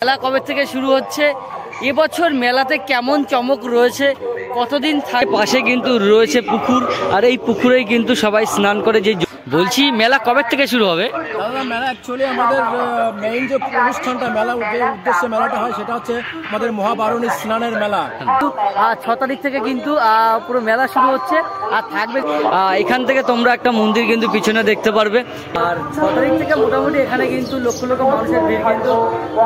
মেলা কবে থেকে শুরু হচ্ছে, এবছর মেলাতে কেমন চমক রয়েছে, কতদিন থাকে। পাশে কিন্তু রয়েছে পুকুর, আর এই পুকুরেই কিন্তু সবাই স্নান করে। যে বলছি মেলা কবে থেকে শুরু হবে? দাদা মেলা অ্যাকচুয়ালি আমাদের মেইন যে অনুষ্ঠানটা মেলা যে উদ্দেশ্যে মেলাটা হয় সেটা হচ্ছে আমাদের মহাবারণী স্নানের মেলা। 6 তারিখ থেকে কিন্তু পুরো মেলা শুরু হচ্ছে আর থাকবে। এখান থেকে তোমরা একটা মন্দির কিন্তু পিছনে দেখতে পারবে। আর 6 তারিখ থেকে মোটামুটি এখানে কিন্তু লক্ষ লক্ষ মানুষের ভিড় কিন্তু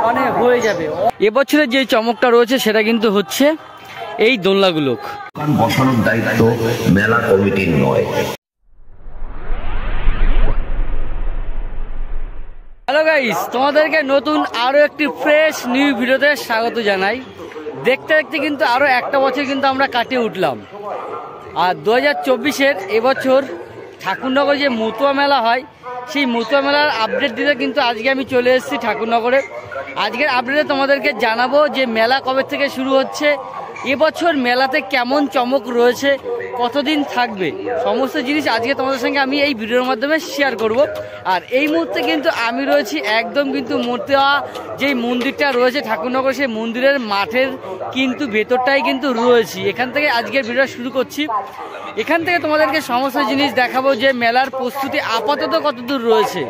অনেক হয়ে যাবে। এবছরের যে চমকটা রয়েছে সেটা কিন্তু হচ্ছে এই দোলনাগুলো। বসানোর দায়িত্ব মেলা কমিটির নয়। হ্যালো গাইস, তোমাদেরকে নতুন আরো একটি ফ্রেশ নিউ ভিডিওতে স্বাগত জানাই। দেখতে দেখতে কিন্তু আরো একটা বছর কিন্তু আমরা কাটিয়ে উঠলাম। আর 2024-এর এবছর ঠাকুরনগর যে মতুয়া মেলা হয়, সেই মতুয়া মেলার আপডেট দিতে কিন্তু আজকে আমি চলে এসেছি ঠাকুরনগরে। আজকের আপডেটে তোমাদেরকে জানাবো যে মেলা কবে থেকে শুরু হচ্ছে, এবছর মেলাতে কেমন চমক রয়েছে, কতদিন থাকবে, সমস্ত জিনিস আজকে তোমাদের সঙ্গে আমি এই ভিডিওর মাধ্যমে শেয়ার করব। আর এই মুহূর্তে কিন্তু আমি রয়েছি একদম কিন্তু মতুয়া যেই মন্দিরটা রয়েছে ঠাকুরনগর, সেই মন্দিরের মাঠের কিন্তু ভেতরটাই কিন্তু রয়েছি। এখান থেকে আজকের ভিডিও শুরু করছি। এখান থেকে তোমাদেরকে সমস্ত জিনিস দেখাবো যে মেলার প্রস্তুতি আপাতত কতদূর রয়েছে,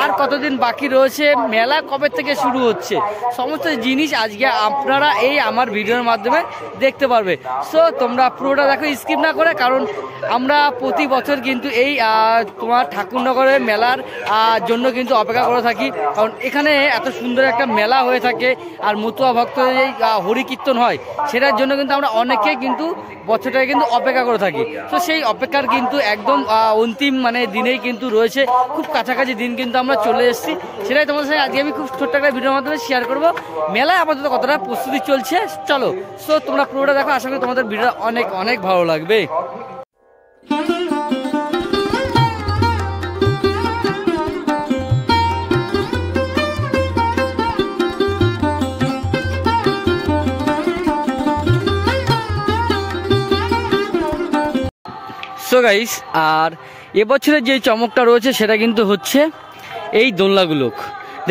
আর কতদিন বাকি রয়েছে, মেলা কবে থেকে শুরু হচ্ছে, সমস্ত জিনিস আজকে আপনারা এই আমার ভিডিওর মাধ্যমে দেখতে পারবে। সো তোমরা পুরোটা দেখো, স্কিপ না করে, কারণ আমরা প্রতি বছর কিন্তু এই তোমার ঠাকুরনগরের মেলার জন্য কিন্তু অপেক্ষা করে থাকি। কারণ এখানে এত সুন্দর একটা মেলা হয়ে থাকে আর মতুয়া ভক্তদের এই হরিকীর্তন হয়, সেটার জন্য কিন্তু আমরা অনেকে কিন্তু বছরটাকে কিন্তু অপেক্ষা করে থাকি। তো সেই অপেক্ষার কিন্তু একদম অন্তিম দিনেই কিন্তু রয়েছে, খুব কাছাকাছি দিন কিন্তু আমরা চলে এসেছি। সেটাই তোমাদের সাথে আজকে আমি খুব ছোট্ট একটা ভিডিওর মাধ্যমে শেয়ার করবো। মেলায় আপাতত কতটা প্রস্তুতি চলছে চলো। সো তোমরা পুরোটা দেখো, আশা করি তোমাদের ভিডিও অনেক অনেক ভালো লাগবে। সো গাইস, আর এবছরের যে চমকটা রয়েছে সেটা কিন্তু হচ্ছে এই দোলনাগুলো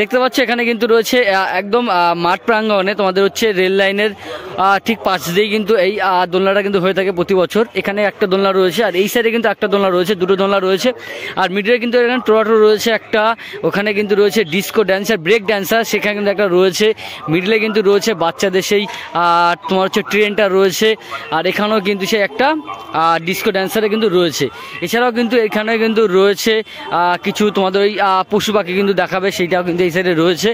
দেখতে পাচ্ছ। এখানে কিন্তু রয়েছে একদম মাঠ প্রাঙ্গণে, তোমাদের হচ্ছে রেল লাইনের ঠিক পাশ দিয়েই কিন্তু এই দোলনাটা কিন্তু হয়ে থাকে প্রতি বছর। এখানে একটা দোলনা রয়েছে, আর এই সাইডে কিন্তু একটা দোলনা রয়েছে, দুটো দোলনা রয়েছে। আর মিডিলে কিন্তু এখানে টোরাটো রয়েছে একটা, ওখানে কিন্তু রয়েছে ডিস্কো ড্যান্সার, ব্রেক ড্যান্সার, সেখানে কিন্তু একটা রয়েছে। মিডিলে কিন্তু রয়েছে বাচ্চাদের সেই তোমার হচ্ছে ট্রেনটা রয়েছে, আর এখানেও কিন্তু সেই একটা ডিস্কো ড্যান্সারে কিন্তু রয়েছে। এছাড়াও কিন্তু এখানে কিন্তু রয়েছে কিছু তোমাদের ওই পশু পাখি কিন্তু দেখাবে, সেইটাও কিন্তু এই সাইডে রয়েছে।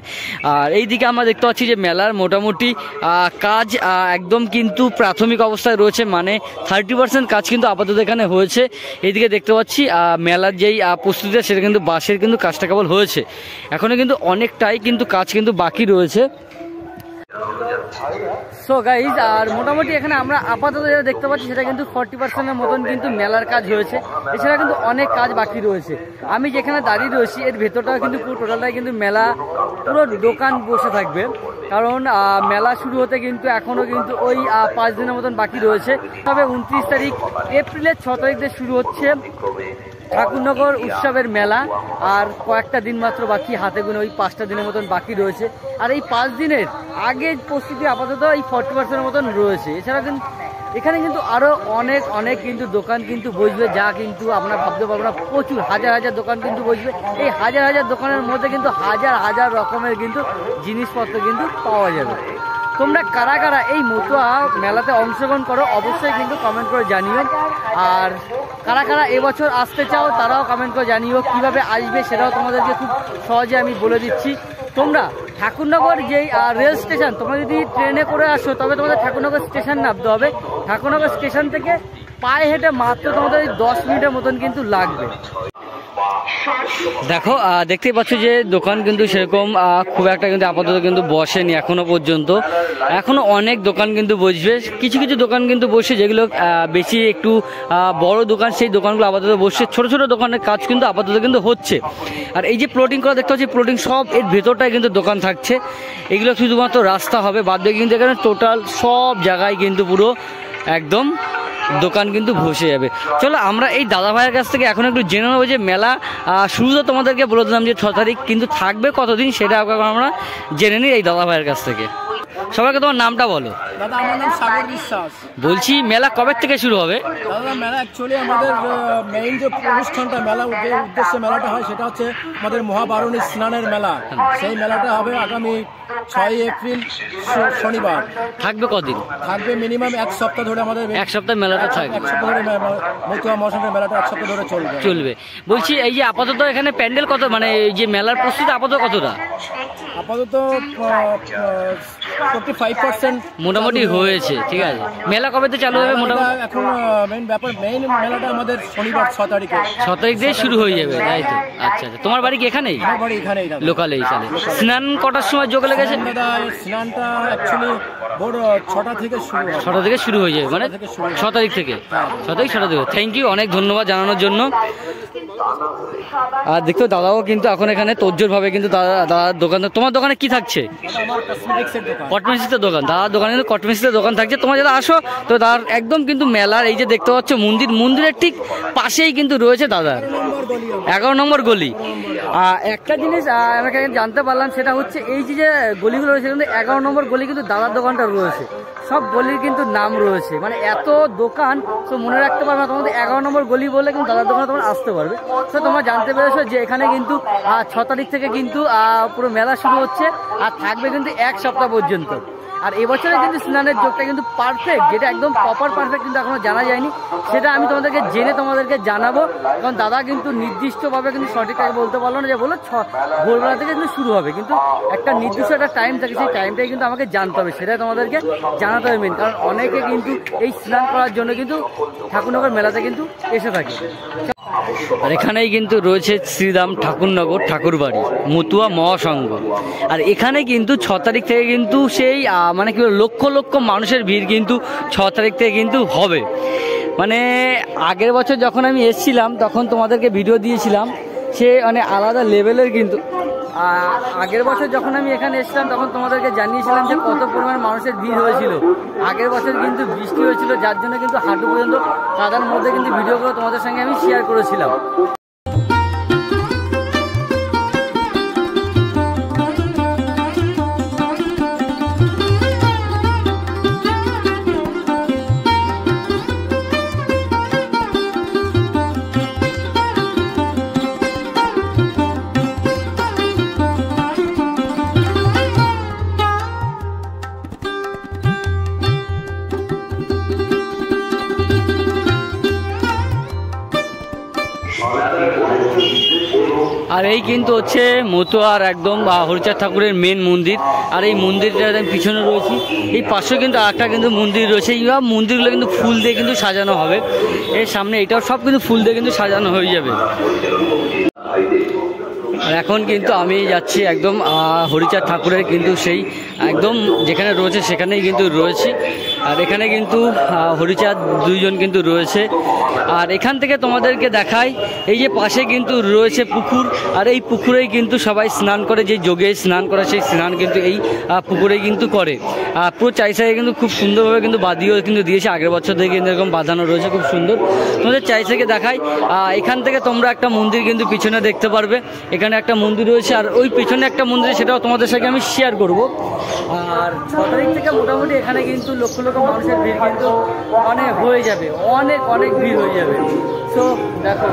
আর এইদিকে আমরা দেখতে পাচ্ছি যে মেলার মোটামুটি কাজ একদম কিন্তু প্রাথমিক অবস্থায় রয়েছে, 30% কাজ কিন্তু আপাতত এখানে হয়েছে। এইদিকে দেখতে পাচ্ছি মেলার যেই প্রস্তুতি সেটা কিন্তু বাঁশের কিন্তু কাজটা কেবল হয়েছে, এখনো কিন্তু অনেকটাই কিন্তু কাজ কিন্তু বাকি রয়েছে। সো গাইজ, আর মোটামুটি এখানে আমরা আপাতত যেটা দেখতে পাচ্ছি সেটা কিন্তু 40%-এর মতন কিন্তু মেলার কাজ হয়েছে। এছাড়া কিন্তু অনেক কাজ বাকি রয়েছে। আমি যেখানে দাঁড়িয়ে রয়েছি এর ভেতরটাও কিন্তু পুরো টোটালটাই কিন্তু মেলা, পুরো দোকান বসে থাকবে। কারণ মেলা শুরু হতে কিন্তু এখনও কিন্তু ওই 5 দিনের মতন বাকি রয়েছে। তবে 29 তারিখ এপ্রিলের 6 তারিখ থেকে শুরু হচ্ছে ঠাকুরনগর উৎসবের মেলা। আর কয়েকটা দিন মাত্র বাকি, হাতে গুনে ওই 5টা দিনের মতন বাকি রয়েছে। আর এই 5 দিনের আগে প্রস্তুতি আপাতত এই 40%-এর মতন রয়েছে। এছাড়া কিন্তু এখানে কিন্তু আরও অনেক অনেক কিন্তু দোকান কিন্তু বসবে, যা কিন্তু আপনারা ভাবতে পারবেন না। প্রচুর হাজার হাজার দোকান কিন্তু বসবে। এই হাজার হাজার দোকানের মধ্যে কিন্তু হাজার হাজার রকমের কিন্তু জিনিসপত্র কিন্তু পাওয়া যাবে। তোমরা কারা কারা এই মতুয়া মেলাতে অংশগ্রহণ করো অবশ্যই কিন্তু কমেন্ট করে জানিও। আর কারা কারা এবছর আসতে চাও তারাও কমেন্ট করে জানিও। কিভাবে আসবে সেটাও তোমাদেরকে খুব সহজে আমি বলে দিচ্ছি। তোমরা ঠাকুরনগর যেই রেল স্টেশন, তোমরা যদি ট্রেনে করে আসো তবে তোমাদের ঠাকুরনগর স্টেশন নামতে হবে। ঠাকুরনগর স্টেশন থেকে পায়ে হেঁটে মাত্র তোমাদের 10 মিনিটের মতন কিন্তু লাগবে। দেখো, দেখতেই পাচ্ছ যে দোকান কিন্তু সেরকম খুব একটা কিন্তু আপাতত কিন্তু বসেনি এখনো পর্যন্ত। এখনো অনেক দোকান কিন্তু বসবে, কিছু কিছু দোকান কিন্তু বসে যেগুলো বেশি একটু বড় দোকান, সেই দোকানগুলো আপাতত বসছে। ছোট ছোট দোকানের কাজ কিন্তু আপাতত কিন্তু হচ্ছে। আর এই যে প্লটিং করা দেখতে পাচ্ছি, প্লটিং সব এর ভেতরটায় কিন্তু দোকান থাকছে। এগুলো শুধুমাত্র রাস্তা হবে, বাদ বাকি কিন্তু এখানে টোটাল সব জায়গায় কিন্তু পুরো একদম দোকান কিন্তু বসে যাবে। চলো আমরা এই দাদা ভাইয়ের কাছ থেকে এখন একটু জেনে নেবো যে মেলা শুরুতে তোমাদেরকে বলে দিলাম যে 6 তারিখ, কিন্তু থাকবে কতদিন সেটা আমরা জেনে নিই এই দাদা ভাইয়ের কাছ থেকে। সবাইকে তোমার নামটা বলো। দাদা আমার নাম সাগর বিশ্বাস। বলছি মেলা কবে থেকে শুরু হবে? দাদা মেলা অ্যাকচুয়ালি আমাদের মেইন যে অনুষ্ঠানটা মেলা যে উদ্দেশ্যে মেলাটা হয় সেটা হচ্ছে আমাদের মহাবারণী স্নানের মেলা। সেই মেলাটা হবে আগামী 6 এপ্রিল শনিবার। থাকবে কদিন? থাকবে মিনিমাম 1 সপ্তাহ ধরে। আমাদের 1 সপ্তাহ মেলাটা থাকবে। 1 সপ্তাহ ধরে মতুয়া মহাসংঘের মেলাটা 1 সপ্তাহ ধরে চলবে। বলছি এই যে আপাতত এখানে প্যান্ডেল কত, মানে এই যে মেলার প্রস্তুতি আপাতত কতটা? আপাতত 45% মোটামুটি হয়েছে। ঠিক আছে, মেলা কবে থেকে চালু হবে মোটামুটি? এখন মেইন মেলাটা আমাদের শনিবার 6 তারিখে। 6 তারিখ দিয়ে শুরু হয়ে যাবে, তাই তো? আচ্ছা আচ্ছা, তোমার বাড়ি কি এখানেই? আমার বাড়ি এখানেই লোকালেই। চলে স্নান কটার সময় যোগ লেগেছে? দাদা স্নানটা অ্যাকচুয়ালি ভোর 6টা থেকে শুরু হয়। 6টা থেকে শুরু হয়ে যাবে, মানে 6 তারিখ থেকে। 6 তারিখ 6টা থেকে। থ্যাংক ইউ, অনেক ধন্যবাদ জানানোর জন্য। আর দেখো দাদাও কিন্তু এখন এখানে তোজ্জোর ভাবে কিন্তু দাদার দোকান। তোমার দোকানে কি থাকছে? আমার কসমেটিক্সের দোকান। কসমেটিক্সের দোকান। দাদার দোকানে কিন্তু কসমেটিক্সের দোকান থাকছে। তোমরা যারা আসো তো দাদার একদম কিন্তু মেলার এই যে দেখতে পাচ্ছ মন্দিরের ঠিক পাশেই কিন্তু রয়েছে দাদার 11 নম্বর গলি। একটা জিনিস আমাকে জানতে পারলাম, সেটা হচ্ছে এই যে গলিগুলো রয়েছে কিন্তু 11 নম্বর গলি কিন্তু দাদার দোকানটা রয়েছে। সব গলির কিন্তু নাম রয়েছে, মানে এত দোকান তো মনে রাখতে পারবে না। তোমাদের 11 নম্বর গলি বলে কিন্তু দাদার দোকানে তোমরা আসতে পারবে। তো তোমরা জানতে পেরেছো যে এখানে কিন্তু 6 তারিখ থেকে কিন্তু পুরো মেলা শুরু হচ্ছে আর থাকবে কিন্তু 1 সপ্তাহ পর্যন্ত। আর এবছরে কিন্তু স্নানের যোগটা কিন্তু পারফেক্ট, যেটা একদম প্রপার পারফেক্ট কিন্তু এখনো জানা যায়নি, সেটা আমি তোমাদেরকে জেনে তোমাদেরকে জানাবো। কারণ দাদা কিন্তু নির্দিষ্টভাবে কিন্তু সঠিকভাবে বলতে পারলো না, যে বললো ভোরবেলা থেকে কিন্তু শুরু হবে, কিন্তু একটা নির্দিষ্ট একটা টাইম থাকে, সেই টাইমটাই কিন্তু আমাকে জানতে হবে, সেটাই তোমাদেরকে জানাতে হবে মেন। কারণ অনেকে কিন্তু এই স্নান করার জন্য কিন্তু ঠাকুরনগর মেলাতে কিন্তু এসে থাকে। আর এখানেই কিন্তু রয়েছে শ্রীরাম ঠাকুরনগর ঠাকুরবাড়ি মতুয়া মহাসংঘ। আর এখানে কিন্তু 6 তারিখ থেকে কিন্তু সেই মানে কি লক্ষ লক্ষ মানুষের ভিড় কিন্তু 6 তারিখ থেকে কিন্তু হবে। মানে আগের বছর যখন আমি এসেছিলাম তখন তোমাদেরকে ভিডিও দিয়েছিলাম, সে মানে আলাদা লেভেলের কিন্তু। আগের বছর যখন আমি এখানে এসেছিলাম তখন তোমাদেরকে জানিয়েছিলাম যে কত পরিমাণ মানুষের ভিড় হয়েছিল। আগের বছর কিন্তু বৃষ্টি হয়েছিল, যার জন্য কিন্তু হাঁটু পর্যন্ত কাদার মধ্যে কিন্তু ভিডিওগুলো তোমাদের সঙ্গে আমি শেয়ার করেছিলাম। আর এই কিন্তু হচ্ছে মতুয়ার একদম হরিচাঁদ ঠাকুরের মেন মন্দির। আর এই মন্দিরটা পিছনে রয়েছে, এই পাশে কিন্তু আরেকটা কিন্তু মন্দির রয়েছে। এই মন্দিরগুলো কিন্তু ফুল দিয়ে কিন্তু সাজানো হবে। এর সামনে এটাও সব কিন্তু ফুল দিয়ে কিন্তু সাজানো হয়ে যাবে। আর এখন কিন্তু আমি যাচ্ছি একদম হরিচাঁদ ঠাকুরের কিন্তু সেই একদম যেখানে রয়েছে সেখানেই কিন্তু রয়েছি। আর এখানে কিন্তু হরিচাঁদ দুইজন কিন্তু রয়েছে। আর এখান থেকে তোমাদেরকে দেখাই, এই যে পাশে কিন্তু রয়েছে পুকুর, আর এই পুকুরেই কিন্তু সবাই স্নান করে, যে যোগে স্নান করে সেই স্নান কিন্তু এই পুকুরেই কিন্তু করে। পুরো চারিসাইডে কিন্তু খুব সুন্দরভাবে কিন্তু বাঁধিয়েও কিন্তু দিয়েছে, আগের বছর থেকে কিন্তু এরকম বাঁধানো রয়েছে, খুব সুন্দর। তোমাদের চারিসাইডে দেখাই, এখান থেকে তোমরা একটা মন্দির কিন্তু পিছনে দেখতে পারবে, এখানে একটা মন্দির রয়েছে। আর ওই পিছনে একটা মন্দির, সেটাও তোমাদের সাথে আমি শেয়ার করব। আর 6 তারিখ থেকে মোটামুটি এখানে কিন্তু লক্ষ লক্ষ মানুষের ভিড় কিন্তু অনেক হয়ে যাবে, অনেক অনেক ভিড় হয়ে যাবে। সো দেখো